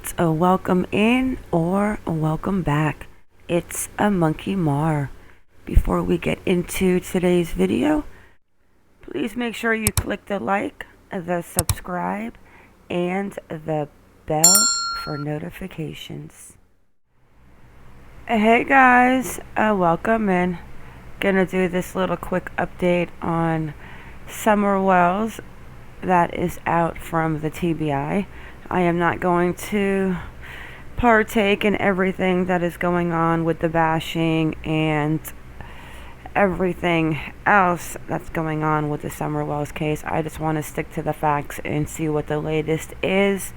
and welcome in or welcome back. It's a Monkey Mar. Before we get into today's video, please make sure you click the like, the subscribe, and the bell for notifications. Hey guys, welcome in. Gonna do this little quick update on Summer Wells that is out from the TBI. I am not going to partake in everything that is going on with the bashing and everything else that's going on with the Summer Wells case. I just want to stick to the facts and see what the latest is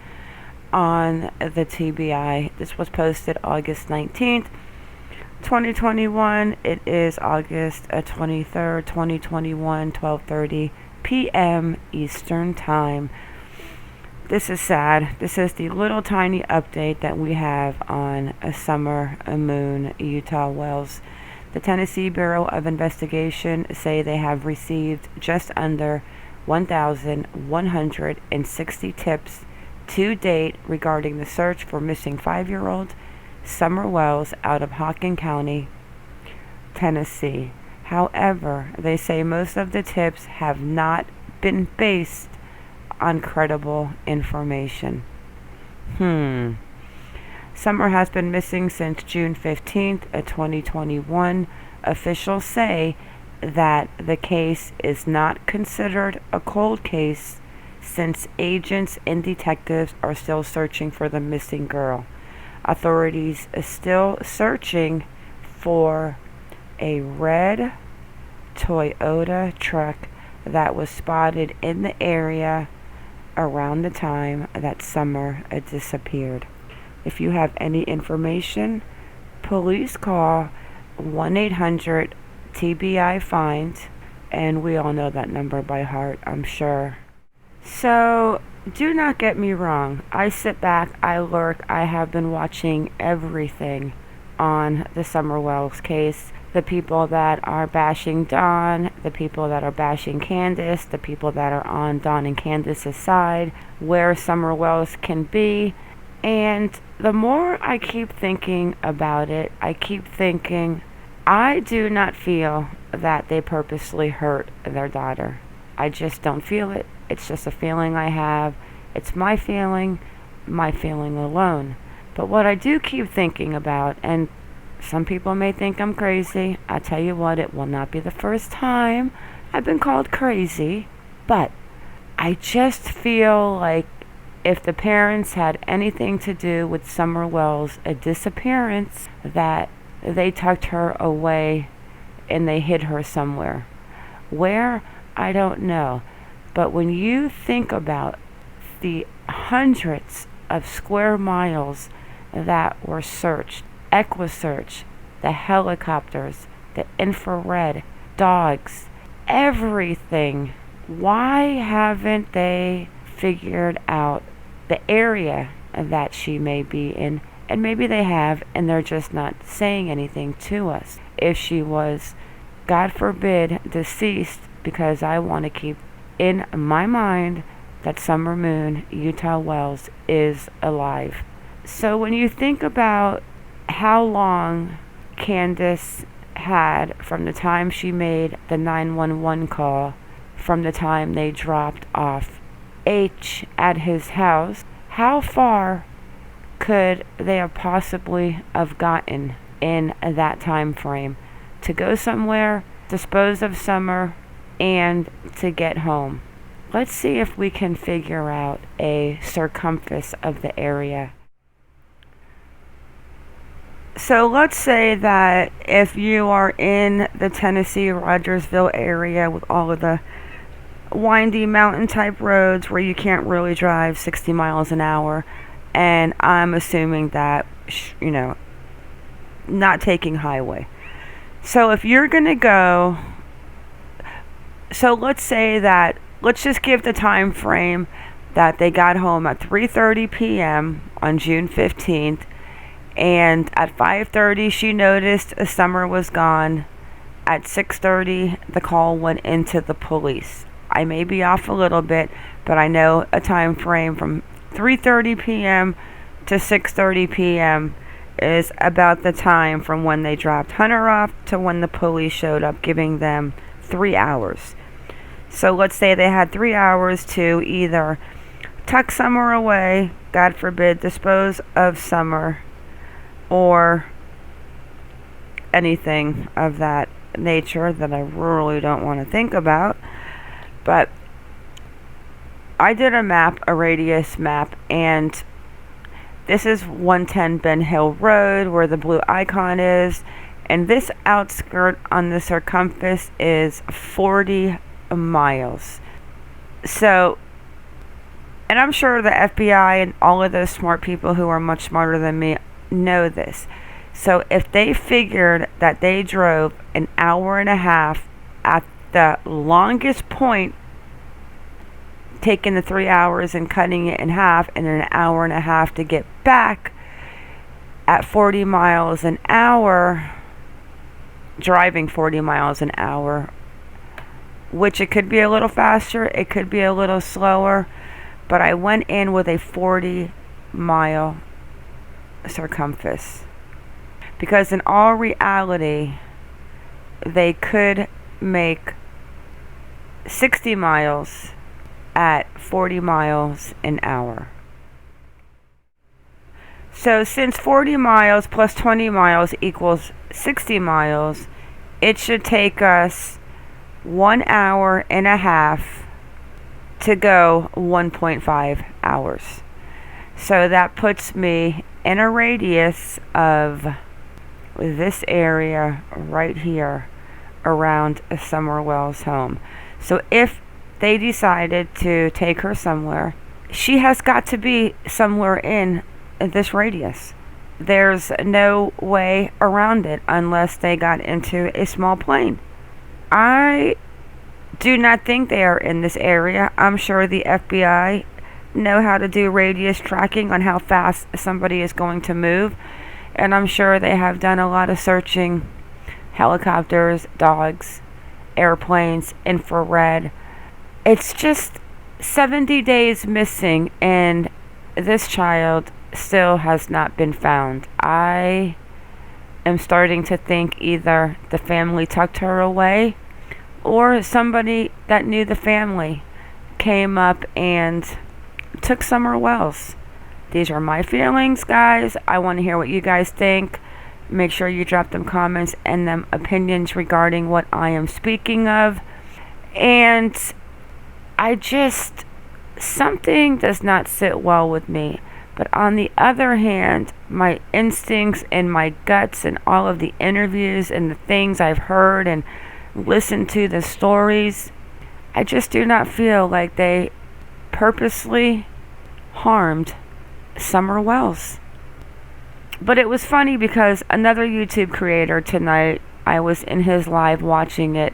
on the TBI. This was posted August 19th, 2021. It is August 23rd, 2021, 12:30 p.m. Eastern Time. This is sad. This is the little tiny update that we have on a Summer Moon Utah Wells. The Tennessee Bureau of Investigation say they have received just under 1,160 tips to date regarding the search for missing 5-year-old Summer Wells out of Hawkins County, Tennessee. However, they say most of the tips have not been based on credible information. Summer has been missing since June 15th, 2021. Officials say that the case is not considered a cold case since agents and detectives are still searching for the missing girl. Authorities are still searching for a red Toyota truck that was spotted in the area around the time that Summer disappeared. If you have any information, please call 1-800-TBI-FIND, and we all know that number by heart, I'm sure. So, do not get me wrong. I sit back, I lurk, I have been watching everything on the Summer Wells case. The people that are bashing Don, the people that are bashing Candace, the people that are on Don and Candace's side, where Summer Wells can be. And the more I keep thinking about it, I keep thinking, I do not feel that they purposely hurt their daughter. I just don't feel it. It's just a feeling I have. It's my feeling alone. But what I do keep thinking about, and some people may think I'm crazy. I tell you what, it will not be the first time I've been called crazy. But I just feel like if the parents had anything to do with Summer Wells' disappearance, that they tucked her away and they hid her somewhere. Where? I don't know. But when you think about the hundreds of square miles that were searched, EquiSearch, the helicopters, the infrared, dogs, everything. Why haven't they figured out the area that she may be in? And maybe they have, and they're just not saying anything to us. If she was, God forbid, deceased, because I want to keep in my mind that Summer Moon Utah Wells is alive. So when you think about how long Candace had from the time she made the 911 call, from the time they dropped off H at his house, how far could they have possibly have gotten in that time frame to go somewhere, dispose of Summer, and to get home? Let's see if we can figure out a circumference of the area. So let's say that if you are in the Tennessee Rogersville area with all of the windy mountain type roads where you can't really drive 60 miles an hour, and I'm assuming that, not taking highway. So if you're going to go, so let's just give the time frame that they got home at 3:30 p.m. on June 15th. And at 5:30, she noticed Summer was gone. At 6:30, the call went into the police. I may be off a little bit, but I know a time frame from 3:30 p.m. to 6:30 p.m. is about the time from when they dropped Hunter off to when the police showed up, giving them 3 hours. So let's say they had 3 hours to either tuck Summer away, God forbid, dispose of Summer, or anything of that nature that I really don't want to think about. But I did a radius map, and this is 110 Ben Hill Road where the blue icon is, and this outskirt on the circumference is 40 miles. So, and I'm sure the FBI and all of those smart people who are much smarter than me know this. So if they figured that they drove an hour and a half at the longest point, taking the 3 hours and cutting it in half, and an hour and a half to get back at 40 miles an hour, driving 40 miles an hour, which it could be a little faster, it could be a little slower, but I went in with a 40-mile circumference. Because in all reality, they could make 60 miles at 40 miles an hour. So since 40 miles plus 20 miles equals 60 miles, it should take us 1 hour and a half to go 1.5 hours. So that puts me in a radius of this area right here around Summerwell's home. So if they decided to take her somewhere, she has got to be somewhere in this radius. There's no way around it unless they got into a small plane. I do not think they are in this area. I'm sure the FBI know how to do radius tracking on how fast somebody is going to move, and I'm sure they have done a lot of searching. Helicopters, dogs, airplanes, infrared. It's just 70 days missing, and this child still has not been found. I am starting to think either the family tucked her away, or somebody that knew the family came up and took Summer Wells. These are my feelings, guys. I want to hear what you guys think. Make sure you drop them comments and them opinions regarding what I am speaking of. And something does not sit well with me. But on the other hand, my instincts and my guts and all of the interviews and the things I've heard and listened to, the stories, I just do not feel like they purposely harmed Summer Wells. But it was funny because another YouTube creator tonight, I was in his live watching it,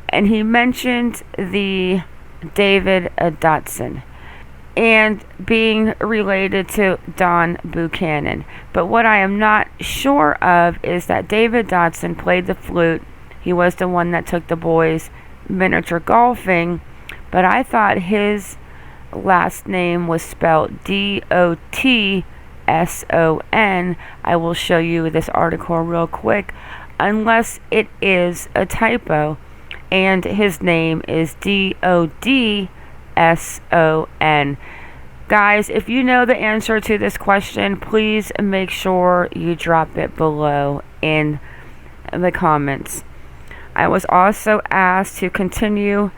and he mentioned the David Dotson and being related to Don Buchanan. But what I am not sure of is that David Dotson played the flute. He was the one that took the boys miniature golfing, but I thought his last name was spelled Dotson. I will show you this article real quick, unless it is a typo, and his name is Dodson. Guys, if you know the answer to this question, please make sure you drop it below in the comments. I was also asked to continue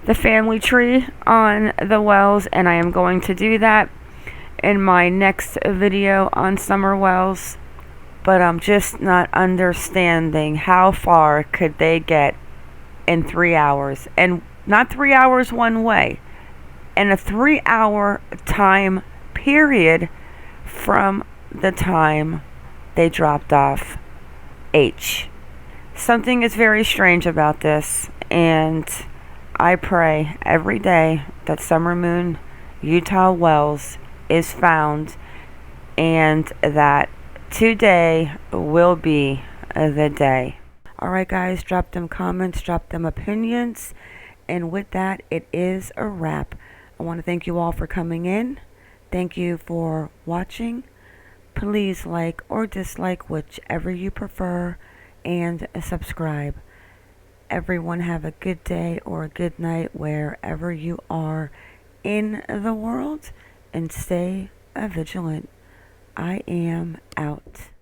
the family tree on the Wells, and I am going to do that in my next video on Summer Wells. But I'm just not understanding how far could they get in 3 hours, and not 3 hours one way, in a 3-hour time period from the time they dropped off H. Something is very strange about this, and I pray every day that Summer Moon Utah Wells is found, and that today will be the day. Alright guys, drop them comments, drop them opinions, and with that, it is a wrap. I want to thank you all for coming in. Thank you for watching. Please like or dislike whichever you prefer and subscribe. Everyone have a good day or a good night wherever you are in the world and stay vigilant. I am out.